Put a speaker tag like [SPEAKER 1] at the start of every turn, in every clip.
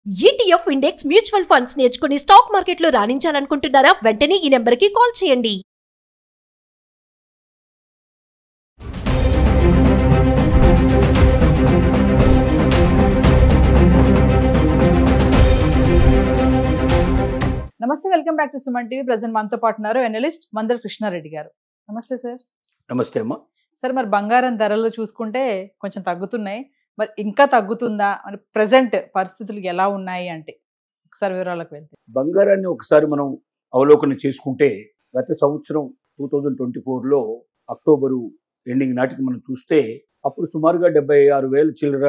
[SPEAKER 1] ETF index mutual funds నేర్చుకుని stock మార్కెట్లో రాణించాలనుకుంటున్నారా? వెంటనే ఈ నెంబర్కి కాల్ చేయండి.
[SPEAKER 2] నమస్తే, welcome back to Suman TV. Present మనతో పాటు ఉన్నారు అనలిస్ట్ మందర కృష్ణారెడ్డి గారు. నమస్తే సార్.
[SPEAKER 3] నమస్తే అమ్మా.
[SPEAKER 2] సార్, మరి బంగారం ధరలు చూసుకుంటే కొంచెం తగ్గుతున్నాయి, మరి ఇంకా తగ్గుతుందా? మరి ప్రెసెంట్ పరిస్థితులు ఎలా ఉన్నాయి అంటే ఒకసారి వివరాలకు వెళ్తే.
[SPEAKER 3] బంగారాన్ని ఒకసారి మనం అవలోకనం చేసుకుంటే గత సంవత్సరం 2024లో అక్టోబరు ఎండింగ్ నాటికి మనం చూస్తే అప్పుడు సుమారుగా 76,000 చిల్లర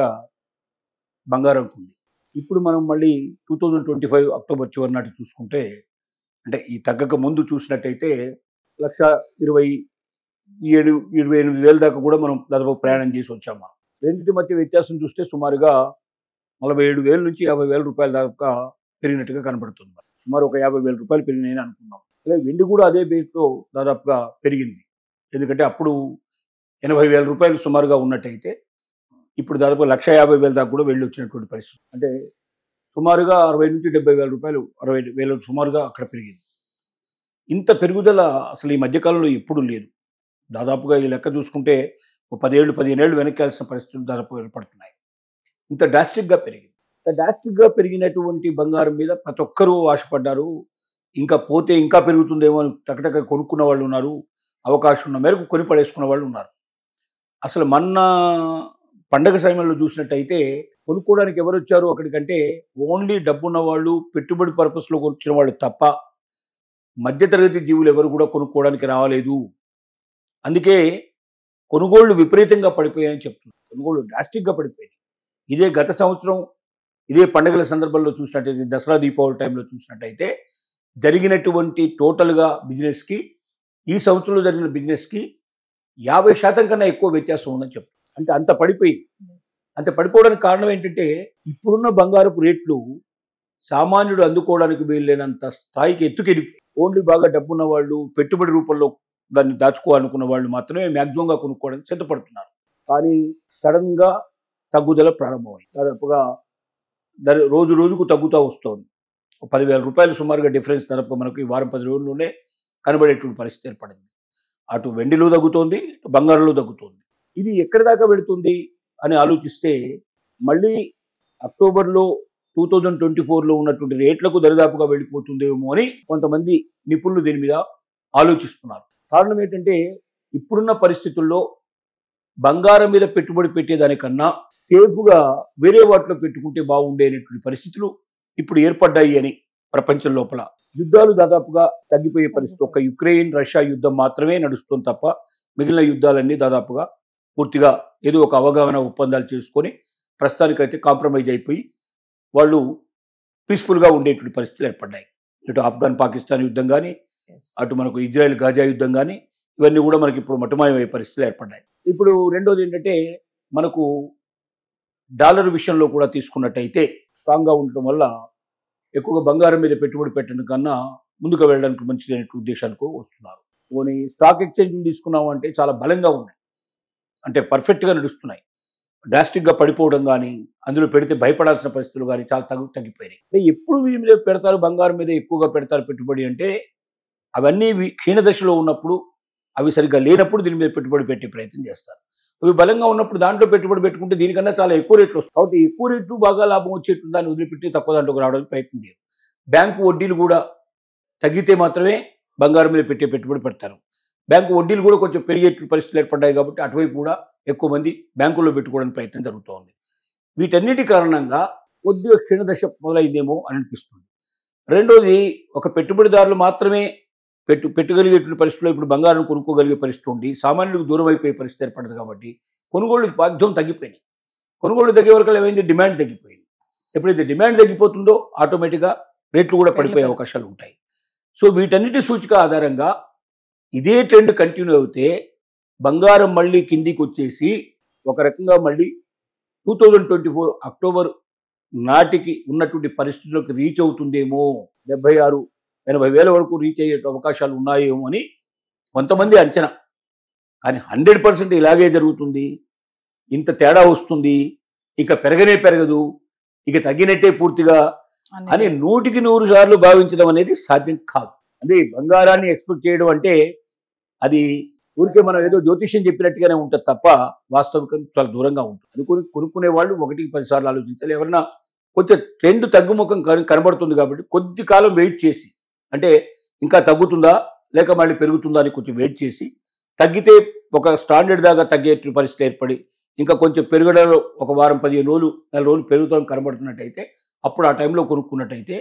[SPEAKER 3] బంగారం ఉంది. ఇప్పుడు మనం మళ్ళీ 2025 అక్టోబర్ చివరి నాటి చూసుకుంటే, అంటే ఈ తగ్గక ముందు చూసినట్టయితే 1,27,28,000 దాకా కూడా మనం దాదాపు ప్రయాణం చేసి వచ్చాము. మనం రెండింటి మధ్య వ్యత్యాసం చూస్తే సుమారుగా 47,000 నుంచి 50,000 రూపాయల దాకా పెరిగినట్టుగా కనబడుతుంది. సుమారు ఒక 50,000 రూపాయలు పెరిగినాయని అనుకున్నాం. అలాగే వెండి కూడా అదే బేస్లో దాదాపుగా పెరిగింది. ఎందుకంటే అప్పుడు 80,000 రూపాయలు సుమారుగా ఉన్నట్టయితే ఇప్పుడు దాదాపు 1,50,000 దాకా కూడా వెళ్ళి వచ్చినటువంటి పరిస్థితి. అంటే సుమారుగా 60 నుంచి 70,000 రూపాయలు, 60,000 సుమారుగా అక్కడ పెరిగింది. ఇంత పెరుగుదల అసలు ఈ మధ్యకాలంలో ఎప్పుడూ లేదు. దాదాపుగా ఈ లెక్క చూసుకుంటే ఒక 10 ఏళ్ళు 15 ఏళ్ళు వెనక్కాల్సిన పరిస్థితులు దాదాపు ఏర్పడుతున్నాయి. ఇంత డ్రాస్టిక్గా పెరిగింది. ఇంత డ్రాస్టిక్గా పెరిగినటువంటి బంగారం మీద ప్రతి ఒక్కరూ ఆశపడ్డారు. ఇంకా పోతే ఇంకా పెరుగుతుందేమో అని టకటక కొనుక్కున్న వాళ్ళు ఉన్నారు. అవకాశం ఉన్న మేరకు కొని పడేసుకున్న వాళ్ళు ఉన్నారు. అసలు మొన్న పండగ సమయంలో చూసినట్టయితే కొనుక్కోవడానికి ఎవరు వచ్చారు అక్కడికంటే ఓన్లీ డబ్బున్న వాళ్ళు, పెట్టుబడి పర్పస్లో వచ్చిన వాళ్ళు తప్ప మధ్యతరగతి జీవులు ఎవరు కూడా కొనుక్కోవడానికి రాలేదు. అందుకే కొనుగోళ్లు విపరీతంగా పడిపోయాయని చెప్తున్నారు. కొనుగోళ్లు డ్రాస్టిక్గా పడిపోయాయి. ఇదే గత సంవత్సరం ఇదే పండుగల సందర్భంలో చూసినట్టయితే, దసరా దీపావళి టైంలో చూసినట్టయితే జరిగినటువంటి టోటల్గా బిజినెస్కి ఈ సంవత్సరంలో జరిగిన బిజినెస్కి 50% కన్నా ఎక్కువ వ్యత్యాసం ఉందని చెప్తారు. అంటే అంత పడిపోయింది. అంత పడిపోవడానికి కారణం ఏంటంటే ఇప్పుడున్న బంగారపు రేట్లు సామాన్యుడు అందుకోవడానికి వీల్లేనంత స్థాయికి ఎత్తుకెళ్ళిపోయి ఓన్లీ బాగా డబ్బున్న వాళ్ళు, పెట్టుబడి రూపంలో దాన్ని దాచుకోవాలనుకున్న వాళ్ళు మాత్రమే మ్యాక్సిమంగా కొనుక్కోవడానికి సిద్ధపడుతున్నారు. కానీ సడన్గా తగ్గుదల ప్రారంభమైంది. దాదాపుగా రోజు రోజుకు తగ్గుతూ వస్తుంది. 10,000 రూపాయలు సుమారుగా డిఫరెన్స్ దాదాపు మనకు ఈ వారం 10 రోజుల్లోనే కనబడేటువంటి పరిస్థితి ఏర్పడింది. అటు వెండిలో తగ్గుతోంది, బంగారంలో తగ్గుతోంది. ఇది ఎక్కడి దాకా వెళుతుంది అని ఆలోచిస్తే మళ్ళీ అక్టోబర్లో 2024లో ఉన్నటువంటి రేట్లకు దరిదాపుగా వెళ్ళిపోతుందేమో అని కొంతమంది నిపుణులు దీని మీద ఆలోచిస్తున్నారు. కారణం ఏంటంటే ఇప్పుడున్న పరిస్థితుల్లో బంగారం మీద పెట్టుబడి పెట్టేదానికన్నా సేఫ్గా వేరే వాటిలో పెట్టుకుంటే బాగుండేటువంటి పరిస్థితులు ఇప్పుడు ఏర్పడ్డాయి అని ప్రపంచం లోపల. యుద్ధాలు దాదాపుగా తగ్గిపోయే పరిస్థితి. ఒక యుక్రెయిన్ రష్యా యుద్ధం మాత్రమే నడుస్తుంది తప్ప మిగిలిన యుద్ధాలన్నీ దాదాపుగా పూర్తిగా ఏదో ఒక అవగాహన ఒప్పందాలు చేసుకొని ప్రస్తుతానికైతే కాంప్రమైజ్ అయిపోయి వాళ్ళు పీస్ఫుల్గా ఉండేటువంటి పరిస్థితులు ఏర్పడ్డాయి. ఇటు ఆఫ్ఘన్ పాకిస్తాన్ యుద్ధం కానీ, అటు మనకు ఇజ్రాయెల్ గాజా యుద్ధం కానీ, ఇవన్నీ కూడా మనకి ఇప్పుడు మటుమాయమయ్యే పరిస్థితులు ఏర్పడ్డాయి. ఇప్పుడు రెండోది ఏంటంటే మనకు డాలర్ విషయంలో కూడా తీసుకున్నట్టయితే స్ట్రాంగ్గా ఉండటం వల్ల ఎక్కువగా బంగారం మీద పెట్టుబడి పెట్టడం కన్నా ముందుకు వెళ్ళడానికి మంచిదనే ఉద్దేశానికి వస్తున్నారు. పోనీ స్టాక్ ఎక్స్చేంజ్లు తీసుకున్నాము అంటే చాలా బలంగా ఉన్నాయి, అంటే పర్ఫెక్ట్గా నడుస్తున్నాయి. డ్రాస్టిక్గా పడిపోవడం కానీ, అందులో పెడితే భయపడాల్సిన పరిస్థితులు కానీ చాలా తగ్గిపోయినాయి. అంటే ఎప్పుడు వీరి మీద పెడతారు, బంగారం మీద ఎక్కువగా పెడతారు పెట్టుబడి అంటే అవన్నీ క్షీణదశలో ఉన్నప్పుడు, అవి సరిగ్గా లేనప్పుడు దీని మీద పెట్టుబడి పెట్టే ప్రయత్నం చేస్తారు. అవి బలంగా ఉన్నప్పుడు దాంట్లో పెట్టుబడి పెట్టుకుంటే దీనికన్నా చాలా ఎక్కువ రేట్లు వస్తాయి. కాబట్టి ఎక్కువ రేట్లు బాగా లాభం వచ్చేట్టు దాన్ని వదిలిపెట్టి తక్కువ దాంట్లోకి రావడానికి ప్రయత్నం చేయరు. బ్యాంకు వడ్డీలు కూడా తగ్గితే మాత్రమే బంగారం మీద పెట్టే పెట్టుబడి పెడతారు. బ్యాంకు వడ్డీలు కూడా కొంచెం పెరిగే పరిస్థితులు ఏర్పడ్డాయి కాబట్టి అటువైపు కూడా ఎక్కువ మంది బ్యాంకుల్లో పెట్టుకోవడానికి ప్రయత్నం జరుగుతోంది. వీటన్నిటి కారణంగా కొద్దిగా క్షీణదశ మొదలైందేమో అని అనిపిస్తుంది. రెండోది, ఒక పెట్టుబడిదారులు మాత్రమే పెట్టగలిగేటువంటి పరిస్థితుల్లో ఇప్పుడు బంగారం కొనుక్కోగలిగే పరిస్థితి ఉండి సామాన్యులకు దూరం అయిపోయే పరిస్థితి ఏర్పడదు. కాబట్టి కొనుగోళ్ళు బాధ్యం తగ్గిపోయినాయి. కొనుగోళ్ళు తగ్గే వరకు ఏమైంది, డిమాండ్ తగ్గిపోయింది. ఎప్పుడైతే డిమాండ్ తగ్గిపోతుందో ఆటోమేటిక్గా రేట్లు కూడా పడిపోయే అవకాశాలు ఉంటాయి. సో వీటన్నిటి సూచిక ఆధారంగా ఇదే ట్రెండ్ కంటిన్యూ అవుతే బంగారం మళ్ళీ కిందికి వచ్చేసి ఒక రకంగా మళ్ళీ 2024 అక్టోబర్ నాటికి ఉన్నటువంటి పరిస్థితులకు రీచ్ అవుతుందేమో, 76,000-80,000 వరకు రీచ్ అయ్యే అవకాశాలు ఉన్నాయేమో అని కొంతమంది అంచనా. కానీ 100% ఇలాగే జరుగుతుంది, ఇంత తేడా వస్తుంది, ఇక పెరగనే పెరగదు, ఇక తగ్గినట్టే పూర్తిగా
[SPEAKER 2] అన్ని
[SPEAKER 3] అని 100కి 100 సార్లు భావించడం అనేది సాధ్యం కాదు. అదే బంగారాన్ని ఎక్స్పెక్ట్ చేయడం అంటే అది ఊరికే మనం ఏదో జ్యోతిష్యం చెప్పినట్టుగానే ఉంటుంది తప్ప వాస్తవికం చాలా దూరంగా ఉంటుంది. అది కొనుక్కునే వాళ్ళు 1కి 10 సార్లు ఆలోచించాలి. ఎవరన్నా కొంచెం ట్రెండ్ తగ్గుముఖం కనబడుతుంది కాబట్టి కొద్ది కాలం వెయిట్ చేసి, అంటే ఇంకా తగ్గుతుందా లేక మళ్ళీ పెరుగుతుందా అని కొంచెం వెయిట్ చేసి, తగ్గితే ఒక స్టాండర్డ్ దాకా తగ్గే పరిస్థితి ఏర్పడి ఇంకా కొంచెం పెరగడంలో ఒక వారం 15 రోజులు 4 రోజులు పెరుగుతాం కనబడుతున్నట్టయితే అప్పుడు ఆ టైంలో కొనుక్కున్నట్టయితే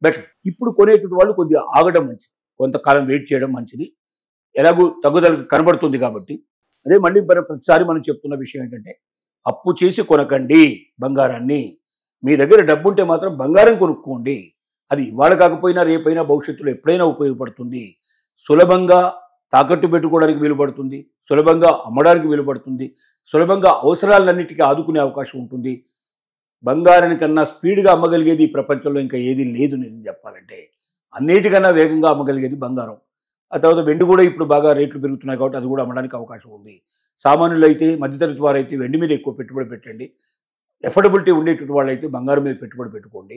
[SPEAKER 3] బెటర్. ఇప్పుడు కొనేటువంటి వాళ్ళు కొద్దిగా ఆగడం మంచిది, కొంతకాలం వెయిట్ చేయడం మంచిది. ఎలాగూ తగ్గుదల కనబడుతుంది కాబట్టి. అదే మళ్ళీ ప్రతిసారి మనం చెప్తున్న విషయం ఏంటంటే అప్పు చేసి కొనకండి బంగారాన్ని. మీ దగ్గర డబ్బు ఉంటే మాత్రం బంగారం కొనుక్కోండి. అది ఇవాళ కాకపోయినా రేపైనా భవిష్యత్తులో ఎప్పుడైనా ఉపయోగపడుతుంది. సులభంగా తాకట్టు పెట్టుకోవడానికి వీలు పడుతుంది, సులభంగా అమ్మడానికి వీలు పడుతుంది, సులభంగా అవసరాలన్నిటికీ ఆదుకునే అవకాశం ఉంటుంది. బంగారాని కన్నా స్పీడ్గా అమ్మగలిగేది ఈ ప్రపంచంలో ఇంకా ఏది లేదు. నేను చెప్పాలంటే అన్నిటికన్నా వేగంగా అమ్మగలిగేది బంగారం. ఆ తర్వాత వెండి కూడా ఇప్పుడు బాగా రేట్లు పెరుగుతున్నాయి కాబట్టి అది కూడా అమ్మడానికి అవకాశం ఉంది. సామాన్యులు అయితే, మధ్యతరగతి వారు అయితే వెండి మీద ఎక్కువ పెట్టుబడి పెట్టండి. ఎఫర్డబిలిటీ ఉండేటువంటి వాళ్ళు అయితే బంగారం మీద పెట్టుబడి పెట్టుకోండి,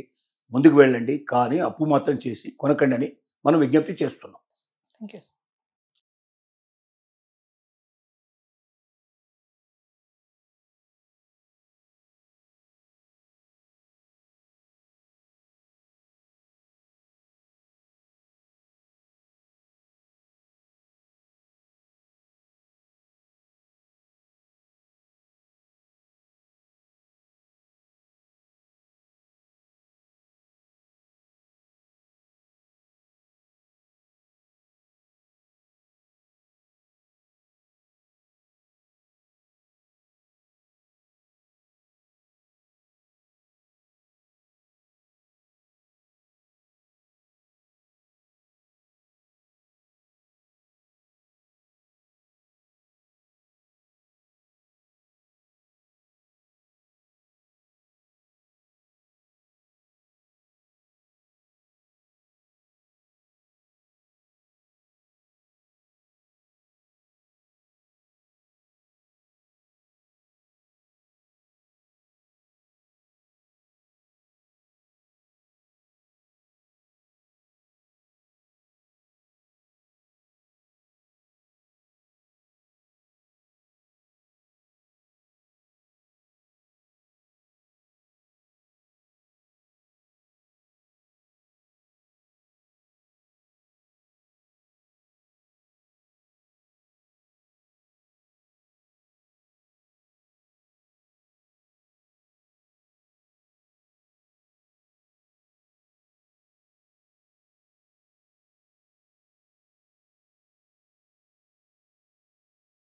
[SPEAKER 3] ముందుకు వెళ్ళండి. కానీ అప్పు మాత్రం చేసి కొనకండి అని మనం విజ్ఞప్తి చేస్తున్నాం.
[SPEAKER 2] Thank you.